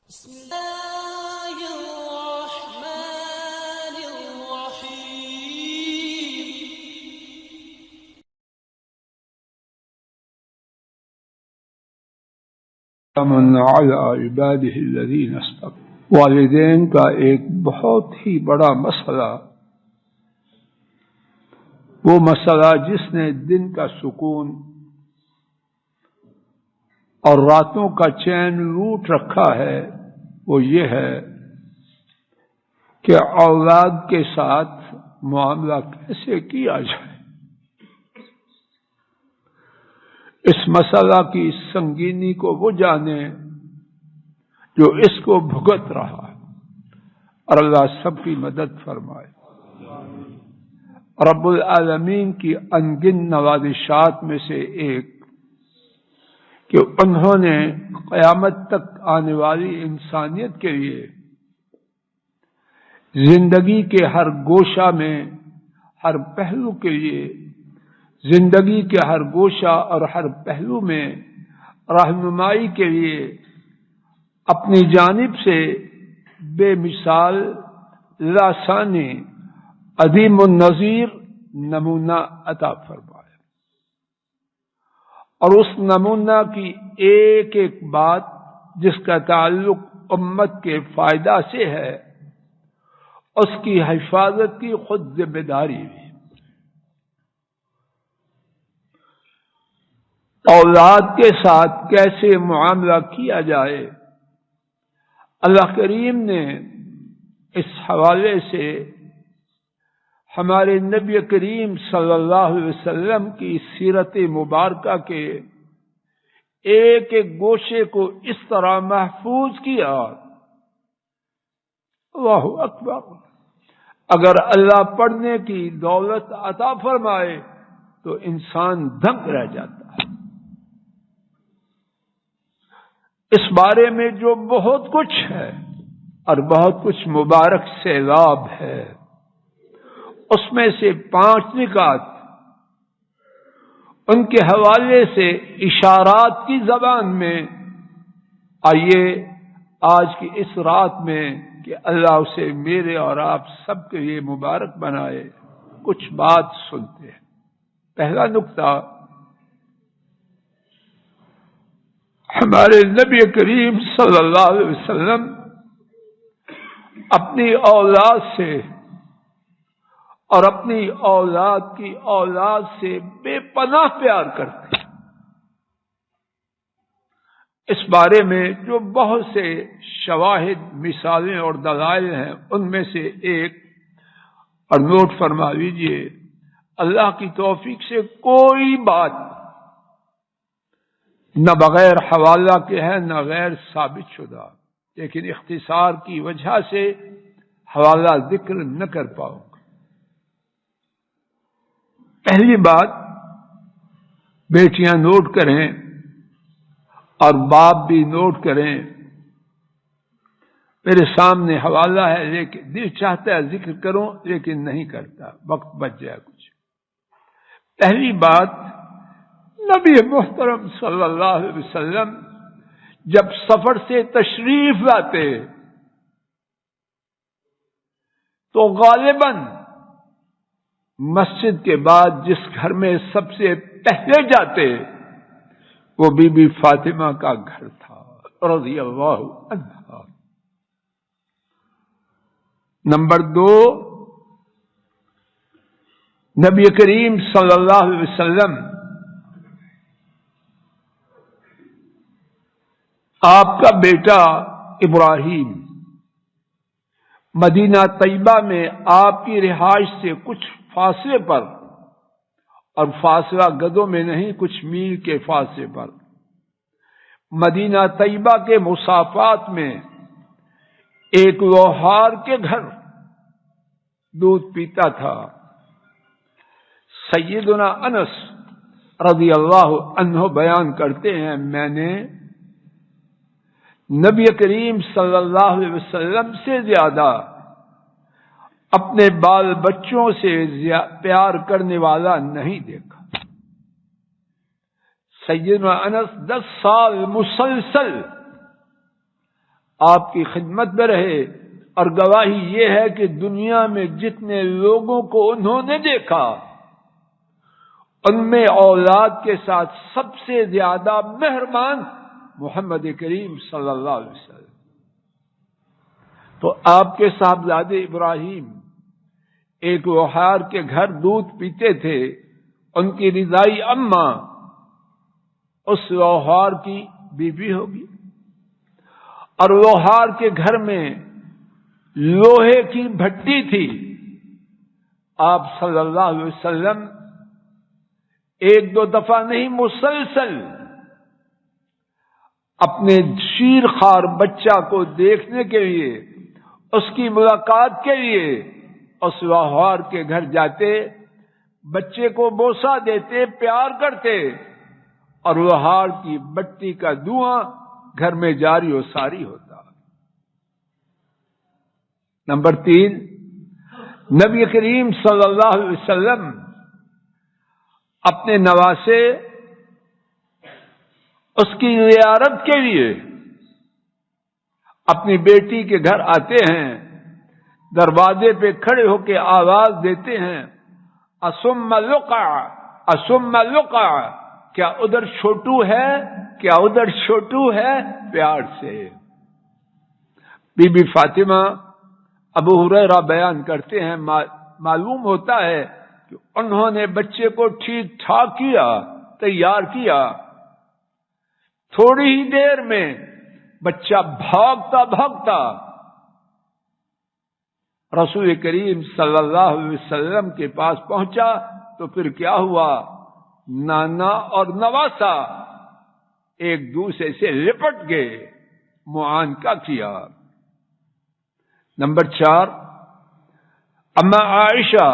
بسم الله الرحمن الرحيم من على عباده الذين اصطفى۔ والدین کا ایک بہت ہی بڑا مسئلہ، وہ مسئلہ جس نے دن کا سکون اور راتوں کا چین لوٹ رکھا ہے، وہ یہ ہے کہ اولاد کے ساتھ معاملہ کیسے کیا جائے۔ اس مسئلہ کی سنگینی کو وہ جانے جو اس کو بھگت رہا ہے، اور اللہ سب کی مدد فرمائے۔ رب العالمین کی انگن نوازشات میں سے ایک کہ انہوں نے قیامت تک آنے والی انسانیت کے لیے زندگی کے ہر گوشہ میں، ہر پہلو کے لیے، زندگی کے ہر گوشہ اور ہر پہلو میں رہنمائی کے لیے اپنی جانب سے بے مثال، لاسانی، عظیم النظیر نمونہ عطا فرمایا، اور اس نمونہ کی ایک ایک بات جس کا تعلق امت کے فائدہ سے ہے، اس کی حفاظت کی خود ذمہ داری بھی۔ اولاد کے ساتھ کیسے معاملہ کیا جائے، اللہ کریم نے اس حوالے سے ہمارے نبی کریم صلی اللہ علیہ وسلم کی سیرت مبارکہ کے ایک ایک گوشے کو اس طرح محفوظ کیا۔ اللہ اکبر! اگر اللہ پڑھنے کی دولت عطا فرمائے تو انسان دنگ رہ جاتا ہے۔ اس بارے میں جو بہت کچھ ہے اور بہت کچھ مبارک سیلاب ہے، اس میں سے 5 نکات ان کے حوالے سے اشارات کی زبان میں، آئیے آج کی اس رات میں کہ اللہ اسے میرے اور آپ سب کے لیے مبارک بنائے، کچھ بات سنتے ہیں۔ پہلا نقطہ، ہمارے نبی کریم صلی اللہ علیہ وسلم اپنی اولاد سے اور اپنی اولاد کی اولاد سے بے پناہ پیار کرتے ہیں۔ اس بارے میں جو بہت سے شواہد، مثالیں اور دلائل ہیں، ان میں سے ایک، اور نوٹ فرما لیجئے، اللہ کی توفیق سے کوئی بات نہ بغیر حوالہ کے ہے نہ غیر ثابت شدہ، لیکن اختصار کی وجہ سے حوالہ ذکر نہ کر پاؤں گا۔ پہلی بات، بیٹیاں نوٹ کریں اور باپ بھی نوٹ کریں، میرے سامنے حوالہ ہے لیکن دل چاہتا ہے ذکر کروں لیکن نہیں کرتا، وقت بچ جائے کچھ۔ پہلی بات، نبی محترم صلی اللہ علیہ وسلم جب سفر سے تشریف لاتے تو غالباً مسجد کے بعد جس گھر میں سب سے پہلے جاتے وہ بی بی فاطمہ کا گھر تھا رضی اللہ عنہا۔ نمبر 2، نبی کریم صلی اللہ علیہ وسلم آپ کا بیٹا ابراہیم مدینہ طیبہ میں آپ کی رہائش سے کچھ فاصلے پر، اور فاصلہ گدوں میں نہیں، کچھ میل کے فاصلے پر، مدینہ طیبہ کے مسافات میں ایک لوہار کے گھر دودھ پیتا تھا۔ سیدنا انس رضی اللہ عنہ بیان کرتے ہیں، میں نے نبی کریم صلی اللہ علیہ وسلم سے زیادہ اپنے بال بچوں سے پیار کرنے والا نہیں دیکھا۔ سیدنا انس 10 سال مسلسل آپ کی خدمت میں رہے، اور گواہی یہ ہے کہ دنیا میں جتنے لوگوں کو انہوں نے دیکھا ان میں اولاد کے ساتھ سب سے زیادہ مہربان محمد کریم صلی اللہ علیہ وسلم. تو آپ کے صاحبزادے ابراہیم ایک لوہار کے گھر دودھ پیتے تھے، ان کی رضائی اماں اس لوہار کی بیوی ہوگی، اور لوہار کے گھر میں لوہے کی بھٹی تھی. آپ صلی اللہ علیہ وسلم ایک دو دفعہ نہیں، مسلسل اپنے شیر خوار بچہ کو دیکھنے کے لیے، اس کی ملاقات کے لیے اس لوہار کے گھر جاتے، بچے کو بوسہ دیتے، پیار کرتے، اور لوہار کی بٹی کا دھواں گھر میں جاری و ساری ہوتا. نمبر 3، نبی کریم صلی اللہ علیہ وسلم اپنے نواسے اس کی زیارت کے لیے اپنی بیٹی کے گھر آتے ہیں، دروازے پہ کھڑے ہو کے آواز دیتے ہیں، اسم لقع اسم لقع، کیا ادھر چھوٹو ہے، کیا ادھر چھوٹو ہے، پیار سے. بی بی فاطمہ ابو ہریرہ بیان کرتے ہیں، معلوم ہوتا ہے کہ انہوں نے بچے کو ٹھیک ٹھاک کیا، تیار کیا. تھوڑی ہی دیر میں بچہ بھاگتا بھاگتا رسول کریم صلی اللہ علیہ وسلم کے پاس پہنچا. تو پھر کیا ہوا، نانا اور نواسا ایک دوسرے سے لپٹ گئے، معانقہ کیا. نمبر 4، اما عائشہ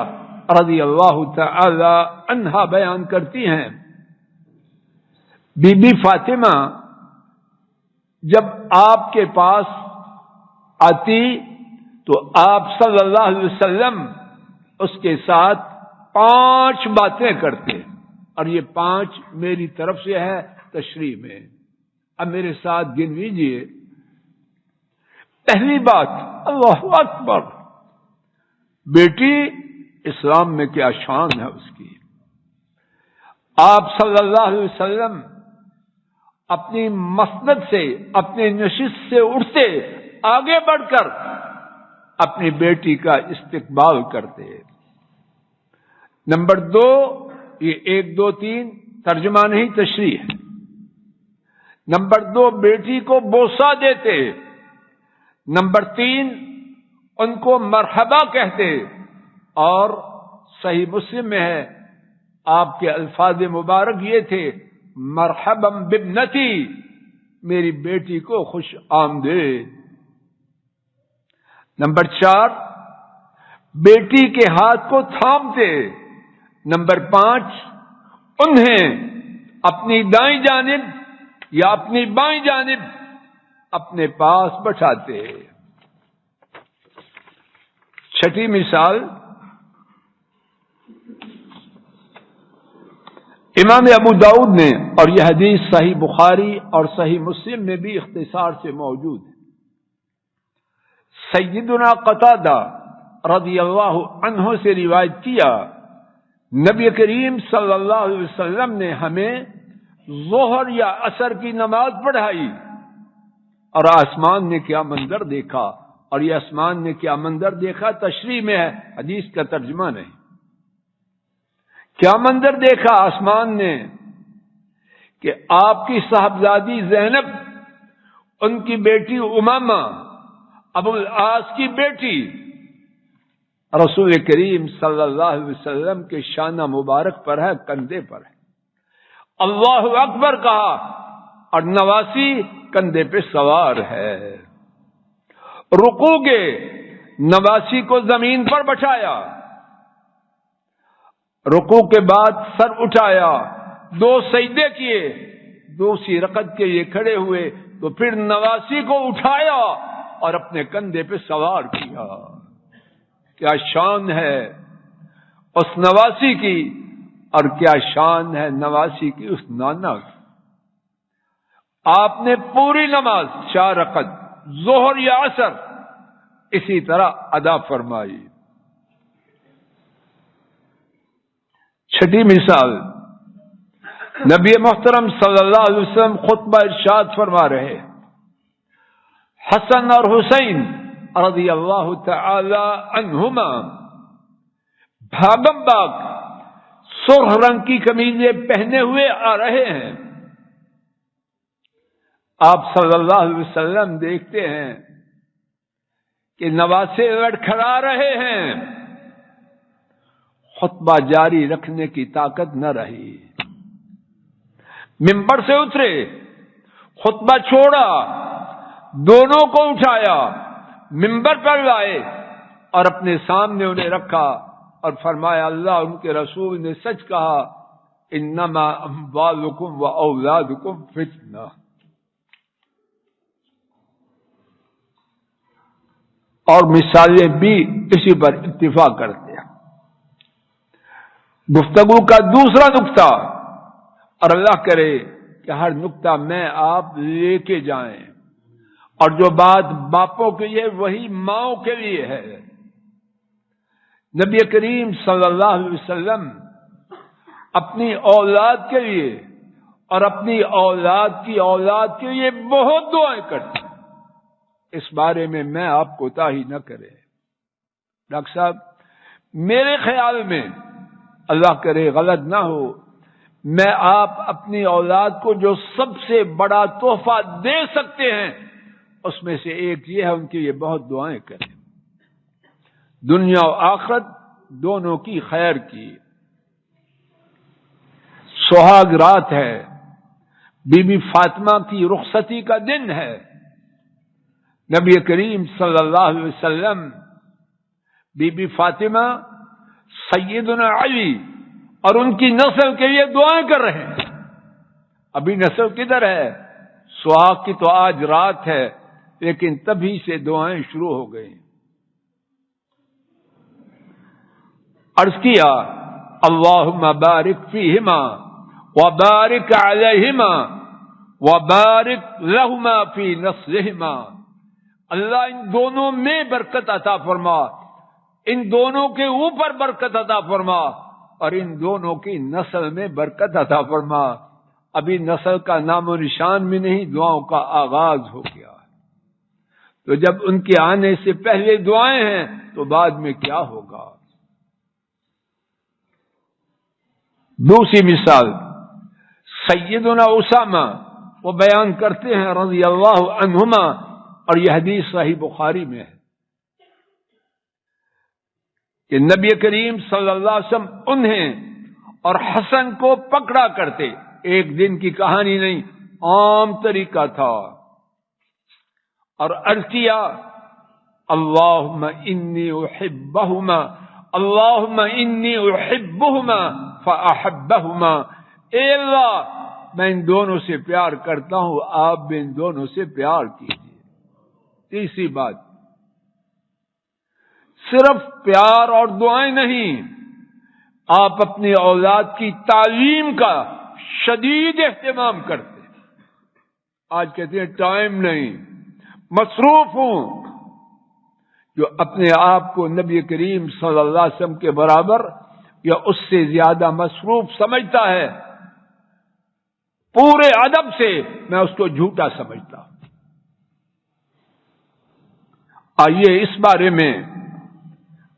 رضی اللہ تعالی عنہا بیان کرتی ہیں، بی بی فاطمہ جب آپ کے پاس آتی تو آپ صلی اللہ علیہ وسلم اس کے ساتھ 5 باتیں کرتے، اور یہ 5 میری طرف سے ہے تشریح میں. اب میرے ساتھ گن لیجیے. پہلی بات، اللہ اکبر، بیٹی اسلام میں کیا شان ہے اس کی. آپ صلی اللہ علیہ وسلم اپنی مسند سے، اپنی نشست سے اٹھتے، آگے بڑھ کر اپنی بیٹی کا استقبال کرتے. نمبر 2، یہ 1 2 3 ترجمہ نہیں، تشریح ہے. نمبر 2، بیٹی کو بوسہ دیتے. نمبر 3، ان کو مرحبا کہتے. اور صحیح مسلم میں ہے، آپ کے الفاظ مبارک یہ تھے، مرحبا بابنتی، میری بیٹی کو خوش آمدید. نمبر 4، بیٹی کے ہاتھ کو تھامتے. نمبر 5، انہیں اپنی دائیں جانب یا اپنی بائیں جانب اپنے پاس بٹھاتے. چھٹی مثال، امام ابو داؤد نے، اور یہ حدیث صحیح بخاری اور صحیح مسلم میں بھی اختصار سے موجود ہے، سیدنا قتادہ رضی اللہ عنہ سے روایت کیا، نبی کریم صلی اللہ علیہ وسلم نے ہمیں ظہر یا عصر کی نماز پڑھائی، اور آسمان نے کیا منظر دیکھا. اور یہ آسمان نے کیا منظر دیکھا تشریح میں ہے، حدیث کا ترجمہ نہیں. کیا منظر دیکھا آسمان نے کہ آپ کی صاحبزادی زینب، ان کی بیٹی امامہ، ابو العاص کی بیٹی، رسول کریم صلی اللہ علیہ وسلم کے شانہ مبارک پر ہے، کندھے پر ہے. اللہ اکبر کہا، اور نواسی کندھے پہ سوار ہے. رکوع کے نواسی کو زمین پر بٹھایا، رکوع کے بعد سر اٹھایا، 2 سجدے کیے، دوسری رکعت کے لیے کھڑے ہوئے، تو پھر نواسی کو اٹھایا اور اپنے کندھے پہ سوار کیا. کیا شان ہے اس نواسی کی، اور کیا شان ہے نواسی کی اس نانا کی. آپ نے پوری نماز 4 رکعت ظہر یا عصر اسی طرح ادا فرمائی۔ چھٹی مثال، نبی محترم صلی اللہ علیہ وسلم خطبہ ارشاد فرما رہے، حسن اور حسین رضی اللہ تعالی عنہما بھاگم بھاگ سرخ رنگ کی قمیضیں پہنے ہوئے آ رہے ہیں۔ آپ صلی اللہ علیہ وسلم دیکھتے ہیں کہ نواسے لڑکھڑا رہے ہیں، خطبہ جاری رکھنے کی طاقت نہ رہی، منبر سے اترے، خطبہ چھوڑا، دونوں کو اٹھایا، منبر پر لائے اور اپنے سامنے انہیں رکھا اور فرمایا اللہ ان کے رسول نے سچ کہا، انما اموالکم و اولادکم فتنہ۔ اور مثالیں بھی اسی پر اتفاق کرتے ہیں۔ گفتگو کا دوسرا نقطہ، اور اللہ کرے کہ ہر نقطہ میں آپ لے کے جائیں، اور جو بات باپوں کے لیے وہی ماؤں کے لیے ہے۔ نبی کریم صلی اللہ علیہ وسلم اپنی اولاد کے لیے اور اپنی اولاد کی اولاد کے لیے بہت دعائیں کرتے ہیں۔ اس بارے میں آپ کوتاہی نہ کریں۔ ڈاکٹر صاحب، میرے خیال میں اللہ کرے غلط نہ ہو، میں آپ اپنی اولاد کو جو سب سے بڑا تحفہ دے سکتے ہیں اس میں سے ایک یہ ہے ان کے لیے بہت دعائیں کریں، دنیا و آخرت دونوں کی خیر کی۔ سہاگ رات ہے، بی بی فاطمہ کی رخصتی کا دن ہے۔ نبی کریم صلی اللہ علیہ وسلم بی بی فاطمہ، سیدنا علی اور ان کی نسل کے لیے دعائیں کر رہے ہیں۔ ابھی نسل کدھر ہے؟ سہاگ کی تو آج رات ہے، لیکن تبھی سے دعائیں شروع ہو گئی۔ عرض کیا اللہم بارک فیہما وبارک علیہما وبارک لہما فی نسلہما، اللہ ان دونوں میں برکت عطا فرما، ان دونوں کے اوپر برکت عطا فرما، اور ان دونوں کی نسل میں برکت عطا فرما۔ ابھی نسل کا نام و نشان بھی نہیں، دعاؤں کا آغاز ہو گیا۔ تو جب ان کے آنے سے پہلے دعائیں ہیں تو بعد میں کیا ہوگا؟ دوسری مثال، سیدنا اسامہ، وہ بیان کرتے ہیں رضی اللہ عنہما، اور یہ حدیث صحیح بخاری میں ہے کہ نبی کریم صلی اللہ علیہ وسلم انہیں اور حسن کو پکڑا کرتے، ایک دن کی کہانی نہیں، عام طریقہ تھا، اور عرض کیا اللہم انی احبہما، اللہم انی احبہما فاحبہما، اے اللہ میں ان دونوں سے پیار کرتا ہوں، آپ بھی ان دونوں سے پیار کیجیے۔ تیسری بات، صرف پیار اور دعائیں نہیں، آپ اپنی اولاد کی تعلیم کا شدید اہتمام کرتے ہیں۔ آج کہتے ہیں ٹائم نہیں، مصروف ہوں۔ جو اپنے آپ کو نبی کریم صلی اللہ علیہ وسلم کے برابر یا اس سے زیادہ مصروف سمجھتا ہے، پورے ادب سے میں اس کو جھوٹا سمجھتا ہوں۔ آئیے اس بارے میں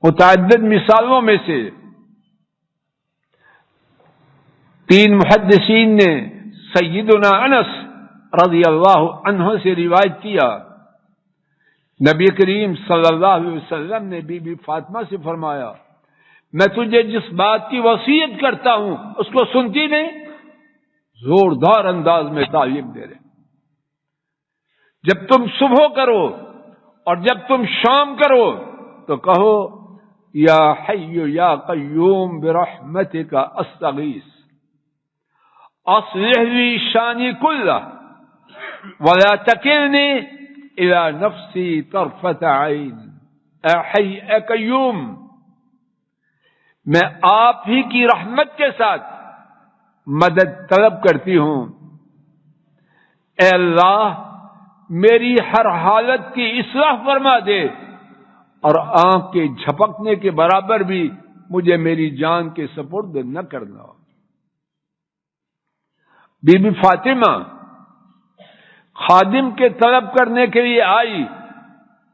متعدد مثالوں میں سے تین محدثین نے سیدنا انس رضی اللہ عنہ سے روایت کیا، نبی کریم صلی اللہ علیہ وسلم نے بی بی فاطمہ سے فرمایا، میں تجھے جس بات کی وصیت کرتا ہوں اس کو سنتی نہیں؟ زوردار انداز میں تعلیم دے رہے، جب تم صبح کرو اور جب تم شام کرو تو کہو یا حی یا قیوم برحمتک استغیث اصلح لی شانی کلہ ولا تکلنی الی نفسی طرفت عین، اے حی اے قیوم، میں آپ ہی کی رحمت کے ساتھ مدد طلب کرتی ہوں، اے اللہ میری ہر حالت کی اصلاح فرما دے اور آنکھ کے جھپکنے کے برابر بھی مجھے میری جان کے سپرد نہ کرنا. بی بی فاطمہ خادم کے طلب کرنے کے لیے آئی.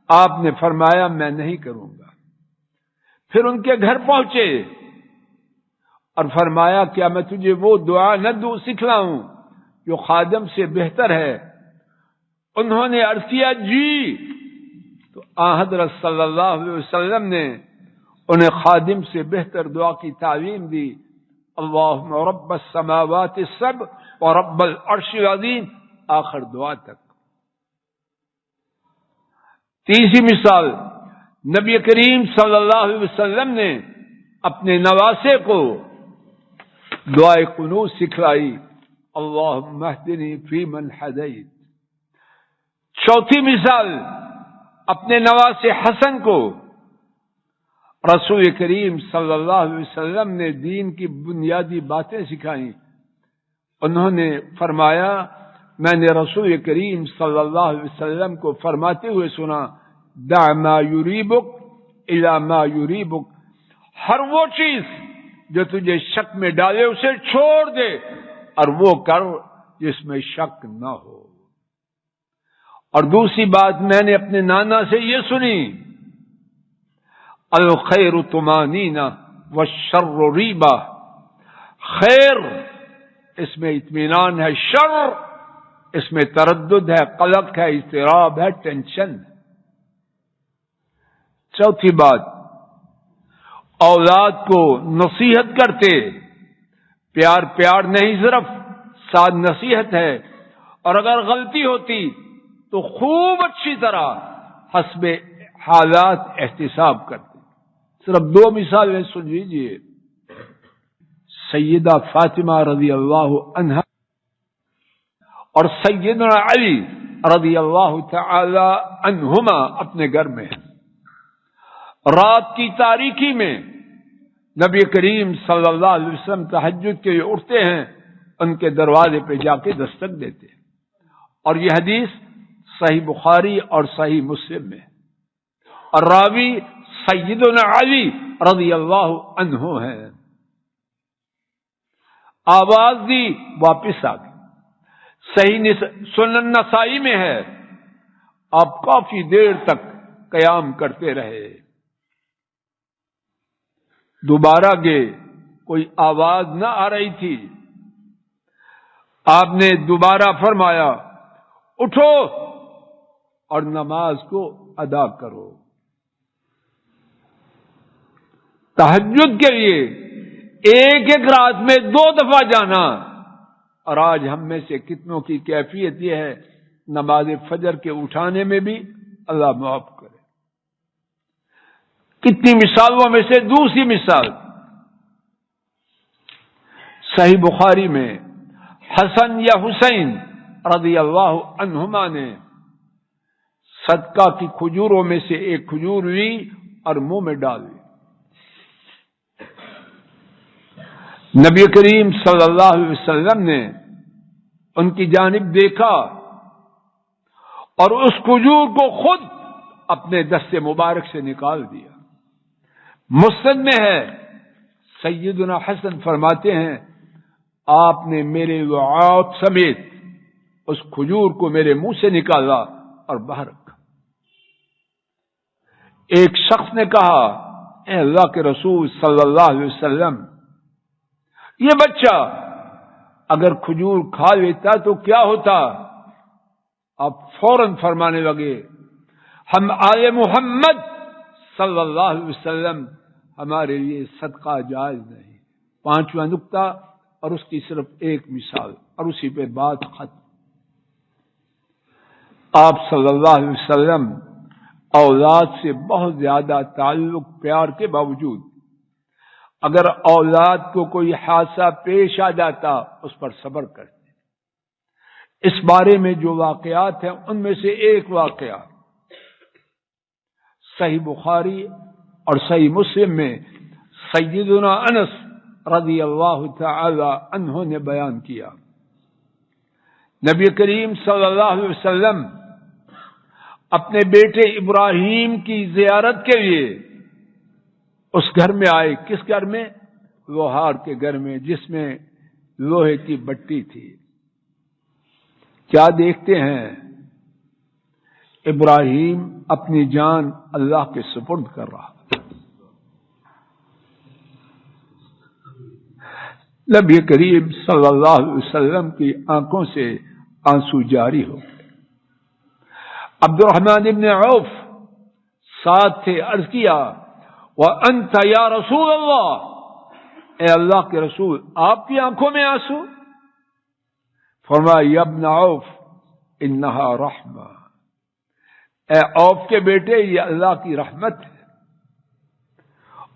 آپ نے فرمایا میں نہیں کروں گا. پھر ان کے گھر پہنچے اور فرمایا کیا میں تجھے وہ دعا نہ سکھلاؤں جو خادم سے بہتر ہے؟ انہوں نے عرض کیا جی. تو حضرت صلی اللہ علیہ وسلم نے انہیں خادم سے بہتر دعا کی تعلیم دی. اللہم رب السماوات السبع ورب العرش العظیم آخر دعا تک. تیسری مثال، نبی کریم صلی اللہ علیہ وسلم نے اپنے نواسے کو دعائے قنوت سکھلائی. اللہم اہدنی فیمن ہدیت. چوتھی مثال، اپنے نواسے حسن کو رسول کریم صلی اللہ علیہ وسلم نے دین کی بنیادی باتیں سکھائیں. انہوں نے فرمایا میں نے رسول کریم صلی اللہ علیہ وسلم کو فرماتے ہوئے سنا دع ما یریبک الی ما یریبک. ہر وہ چیز جو تجھے شک میں ڈالے اسے چھوڑ دے اور وہ کر جس میں شک نہ ہو. اور دوسری بات میں نے اپنے نانا سے یہ سنی الخیر طمانینہ والشر ریبہ. خیر اس میں اطمینان ہے، شر اس میں تردد ہے، قلق ہے، اضطراب ہے، ٹینشن. چوتھی بات، اولاد کو نصیحت کرتے، پیار پیار نہیں صرف ساتھ نصیحت ہے، اور اگر غلطی ہوتی تو خوب اچھی طرح حسب حالات احتساب کرتے. صرف دو مثالیں سن لیجیے. سیدہ فاطمہ رضی اللہ عنہا اور سیدنا علی رضی اللہ تعالی عنہما اپنے گھر میں ہیں. رات کی تاریکی میں نبی کریم صلی اللہ علیہ وسلم تہجد کے لیے اٹھتے ہیں، ان کے دروازے پہ جا کے دستک دیتے ہیں. اور یہ حدیث صحیح بخاری اور صحیح مسلم میں، اور راوی سیدنا علی رضی اللہ عنہ ہیں. آواز دی، واپس آ گئی. صحیح سنن نسائی میں ہے آپ کافی دیر تک قیام کرتے رہے. دوبارہ گئے، کوئی آواز نہ آ رہی تھی. آپ نے دوبارہ فرمایا اٹھو اور نماز کو ادا کرو. تہجد کے لیے ایک ایک رات میں 2 دفعہ جانا. اور آج ہم میں سے کتنوں کی کیفیت یہ ہے نماز فجر کے اٹھانے میں بھی اللہ معاف کرے. کتنی مثالوں میں سے دوسری مثال، صحیح بخاری میں حسن یا حسین رضی اللہ عنہما نے صدقہ کی کھجوروں میں سے ایک کھجور لی اور منہ میں ڈال لی. نبی کریم صلی اللہ علیہ وسلم نے ان کی جانب دیکھا اور اس کھجور کو خود اپنے دست مبارک سے نکال دیا. مسند میں ہے سیدنا حسن فرماتے ہیں آپ نے میرے لعاب سمیت اس کھجور کو میرے منہ سے نکالا اور باہر رکھا. ایک شخص نے کہا اے اللہ کے رسول صلی اللہ علیہ وسلم، یہ بچہ اگر کھجور کھا لیتا تو کیا ہوتا؟ آپ فوراً فرمانے لگے ہم آل محمد صلی اللہ علیہ وسلم ہمارے لیے صدقہ جائز نہیں. 5واں نقطہ اور اس کی صرف ایک مثال اور اسی پہ بات ختم. آپ صلی اللہ علیہ وسلم اولاد سے بہت زیادہ تعلق پیار کے باوجود اگر اولاد کو کوئی حادثہ پیش آ جاتا اس پر صبر کرتے. اس بارے میں جو واقعات ہیں ان میں سے ایک واقعہ صحیح بخاری اور صحیح مسلم میں سیدنا انس رضی اللہ تعالی عنہ نے بیان کیا. نبی کریم صلی اللہ علیہ وسلم اپنے بیٹے ابراہیم کی زیارت کے لیے اس گھر میں آئے. کس گھر میں؟ لوہار کے گھر میں, جس میں لوہے کی بٹی تھی. کیا دیکھتے ہیں؟ ابراہیم اپنی جان اللہ کے سپرد کر رہا. نبی کریم صلی اللہ علیہ وسلم کی آنکھوں سے آنسو جاری ہو گئے. عبد الرحمن ابن عوف ساتھ تھے. عرض کیا وَأَنْتَ يَا رسول اللہ, اے اللہ کے رسول آپ کی آنکھوں میں آنسو؟ فرمایا یا ابن عوف انہا رحمہ, اے عوف کے بیٹے یہ اللہ کی رحمت ہے.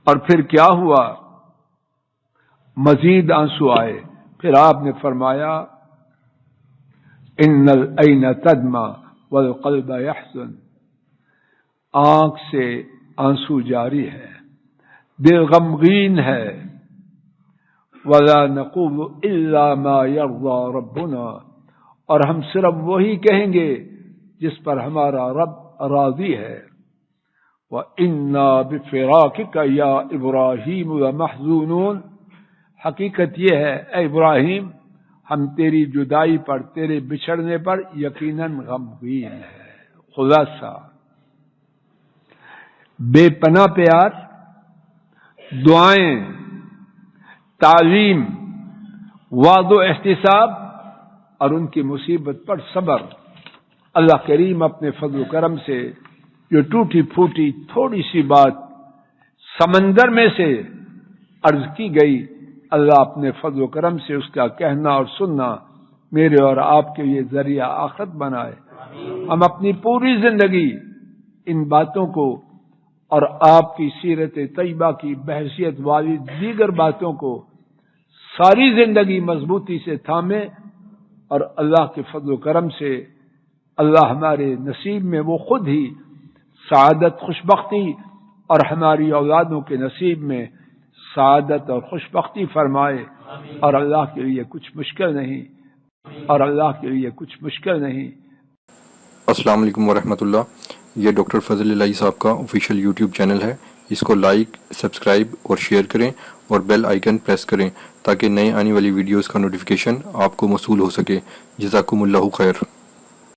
اور پھر کیا ہوا؟ مزید آنسو آئے. پھر آپ نے فرمایا ان العین تدمع والقلب یحزن, آنکھ سے آنسو جاری ہے, دل غمگین ہے. ولا نقول الا ما يرضى ربنا, اور ہم صرف وہی کہیں گے جس پر ہمارا رب راضی ہے. وَإِنَّا بِفِرَاقِكَ يَا إِبْرَاهِيمُ لَمَحْزُونُونَ, حقیقت یہ ہے اے ابراہیم ہم تیری جدائی پر, تیرے بچھڑنے پر یقیناً غمگین ہے. خلاصہ بے پناہ پیار, دعائیں, تعلیم, وعد و احتساب اور ان کی مصیبت پر صبر. اللہ کریم اپنے فضل و کرم سے جو ٹوٹی پھوٹی تھوڑی سی بات سمندر میں سے عرض کی گئی, اللہ اپنے فضل و کرم سے اس کا کہنا اور سننا میرے اور آپ کے لیے ذریعہ آخرت بنائے. ہم اپنی پوری زندگی ان باتوں کو اور آپ کی سیرت طیبہ کی بحثیت والی دیگر باتوں کو ساری زندگی مضبوطی سے تھامیں, اور اللہ کے فضل و کرم سے اللہ ہمارے نصیب میں وہ خود ہی سعادت, خوشبختی اور ہماری اولادوں کے نصیب میں سعادت اور خوشبختی فرمائے. اور اللہ کے لیے کچھ مشکل نہیں, اور اللہ کے لیے کچھ مشکل نہیں. السلام علیکم ورحمۃ اللہ. یہ ڈاکٹر فضل الہی صاحب کا آفیشیل یوٹیوب چینل ہے. اس کو لائک, سبسکرائب اور شیئر کریں اور بیل آئیکن پریس کریں تاکہ نئے آنے والی ویڈیوز کا نوٹیفیکیشن آپ کو موصول ہو سکے. جزاکم اللہ خیر.